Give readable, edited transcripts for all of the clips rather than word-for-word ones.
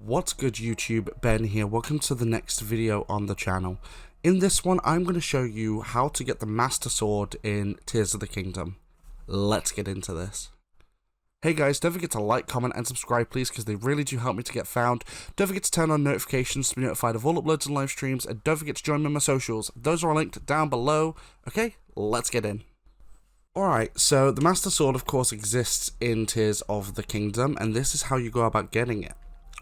What's good YouTube, Ben here, welcome to the next video on the channel. In this one I'm going to show you how to get the Master Sword in Tears of the Kingdom. Let's get into this. Hey guys, don't forget to like, comment and subscribe please, because they really do help me to get found. Don't forget to turn on notifications to be notified of all uploads and live streams, and don't forget to join me on my socials. Those are all linked down below. Okay, let's get in. Alright, so the Master Sword of course exists in Tears of the Kingdom, and this is how you go about getting it.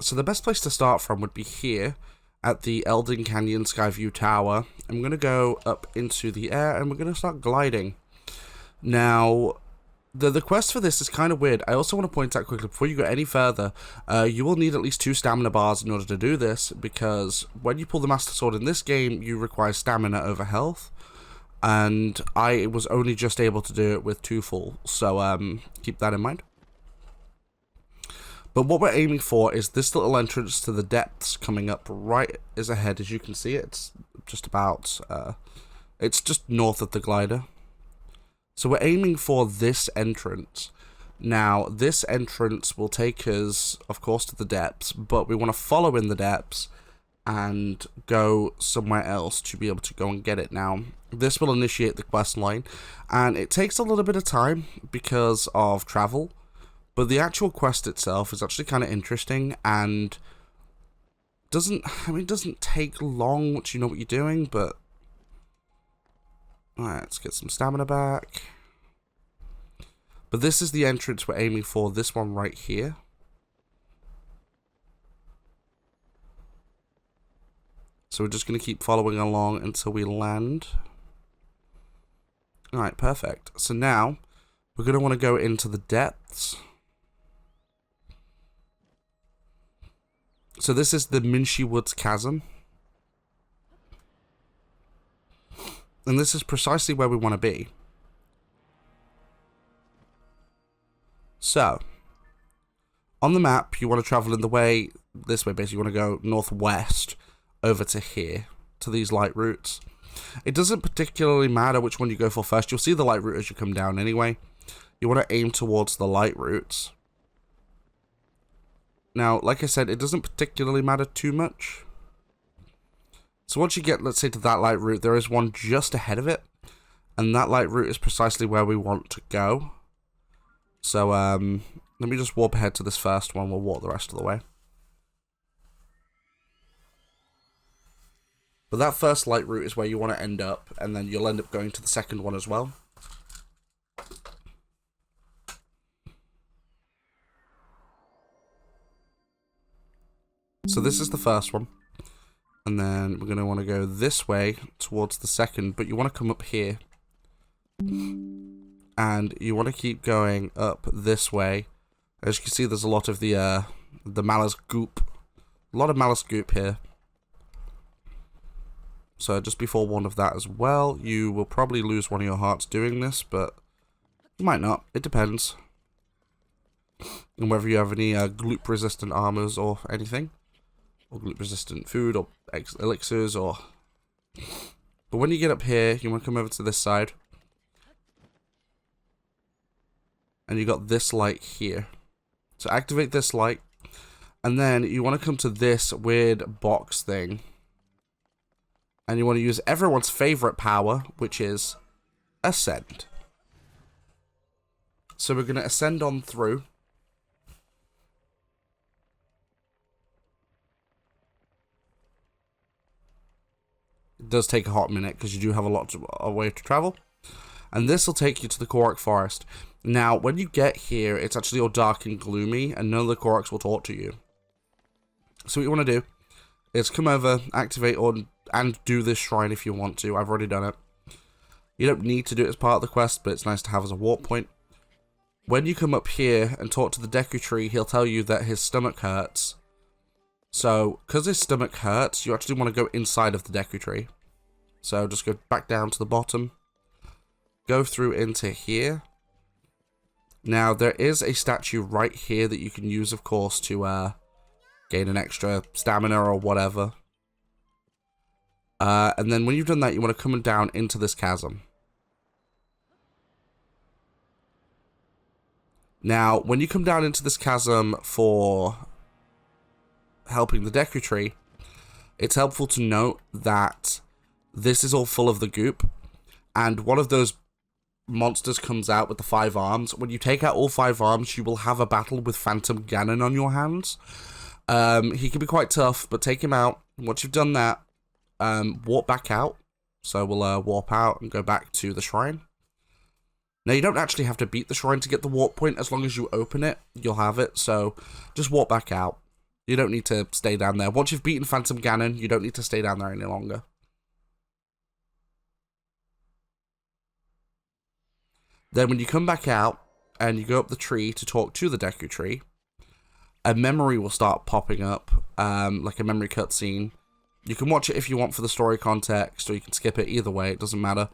So the best place to start from would be here at the Elden Canyon Skyview Tower. I'm going to go up into the air and we're going to start gliding. Now, the quest for this is kind of weird. I also want to point out quickly, before you go any further, you will need at least 2 stamina bars in order to do this, because when you pull the Master Sword in this game, you require stamina over health. And I was only just able to do it with 2 full, so keep that in mind. But what we're aiming for is this little entrance to the depths coming up right as ahead. As you can see, it's just about, it's just north of the glider. So we're aiming for this entrance. Now, this entrance will take us, of course, to the depths, but we want to follow in the depths and go somewhere else to be able to go and get it. Now, this will initiate the quest line, and it takes a little bit of time because of travel. But the actual quest itself is actually kind of interesting and doesn't take long once you know what you're doing, but alright, let's get some stamina back. But this is the entrance we're aiming for, this one right here. So we're just going to keep following along until we land. Alright, perfect. So now, we're going to want to go into the depths. So this is the Minshi Woods Chasm. And this is precisely where we want to be. So, on the map, you want to travel in the way, this way basically, you want to go northwest over to here, to these light routes. It doesn't particularly matter which one you go for first. You'll see the light route as you come down anyway. You want to aim towards the light routes. Now, like I said, it doesn't particularly matter too much. So once you get, let's say, to that light route, there is one just ahead of it. And that light route is precisely where we want to go. So, let me just warp ahead to this first one. We'll walk the rest of the way. But that first light route is where you want to end up. And then you'll end up going to the second one as well. So this is the first one, and then we're going to want to go this way towards the second, but you want to come up here, and you want to keep going up this way. As you can see, there's a lot of the Malus goop, a lot of Malus goop here. So just be forewarned of that as well. You will probably lose one of your hearts doing this, but you might not. It depends. And whether you have any gloop resistant armors or anything. Or gloop-resistant food, or elixirs, or... But when you get up here, you want to come over to this side. And you got this light here. So activate this light. And then you want to come to this weird box thing. And you want to use everyone's favorite power, which is Ascend. So we're going to ascend on through. It does take a hot minute because you do have a way to travel. And this will take you to the Korok forest. Now, when you get here, it's actually all dark and gloomy, and none of the Koroks will talk to you. So what you want to do is come over, activate, and do this shrine if you want to. I've already done it. You don't need to do it as part of the quest, but it's nice to have as a warp point. When you come up here and talk to the Deku tree, he'll tell you that his stomach hurts. So, because his stomach hurts, you actually want to go inside of the Deku tree. So, just go back down to the bottom. Go through into here. Now, there is a statue right here that you can use, of course, to gain an extra stamina or whatever. And then when you've done that, you want to come down into this chasm. Now, when you come down into this chasm for helping the Deku tree, it's helpful to note that this is all full of the goop, and one of those monsters comes out with the 5 arms. When you take out all 5 arms, you will have a battle with Phantom Ganon on your hands. He can be quite tough, but take him out. Once you've done that, warp back out. So we'll warp out and go back to the shrine. Now, you don't actually have to beat the shrine to get the warp point. As long as you open it, you'll have it. So just warp back out. You don't need to stay down there. Once you've beaten Phantom Ganon, you don't need to stay down there any longer. Then when you come back out and you go up the tree to talk to the Deku tree, a memory will start popping up, like a memory cutscene. You can watch it if you want for the story context, or you can skip it. Either way, it doesn't matter.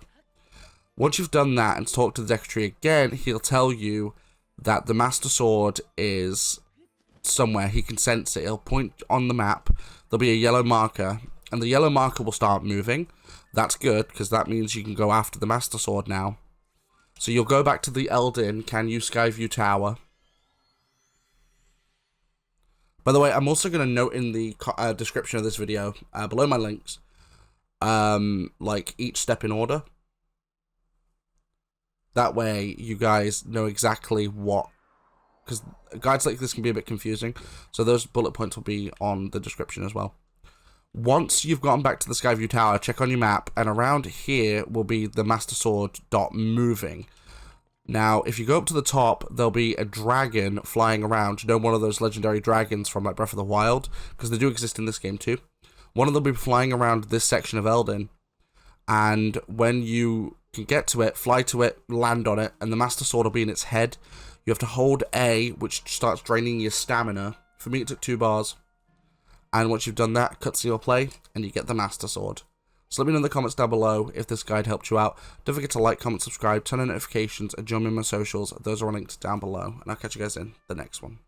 Once you've done that and talked to the Deku tree again, he'll tell you that the Master Sword is somewhere. He can sense it. He'll point on the map. There'll be a yellow marker, and the yellow marker will start moving. That's good, because that means you can go after the Master Sword now. So you'll go back to the Eldin Canyu Skyview Tower. By the way, I'm also going to note in the description of this video, below my links, like each step in order. That way you guys know exactly what, because guides like this can be a bit confusing. So those bullet points will be on the description as well. Once you've gotten back to the Skyview Tower, check on your map, and around here will be the Master Sword dot moving. Now, if you go up to the top, there'll be a dragon flying around. You know, one of those legendary dragons from like Breath of the Wild, because they do exist in this game too. One of them will be flying around this section of Eldin, and when you can get to it, fly to it, land on it, and the Master Sword will be in its head. You have to hold A, which starts draining your stamina. For me, it took 2 bars. And once you've done that, cutscene will play, and you get the Master Sword. So let me know in the comments down below if this guide helped you out. Don't forget to like, comment, subscribe, turn on notifications, and join me on my socials. Those are all linked down below. And I'll catch you guys in the next one.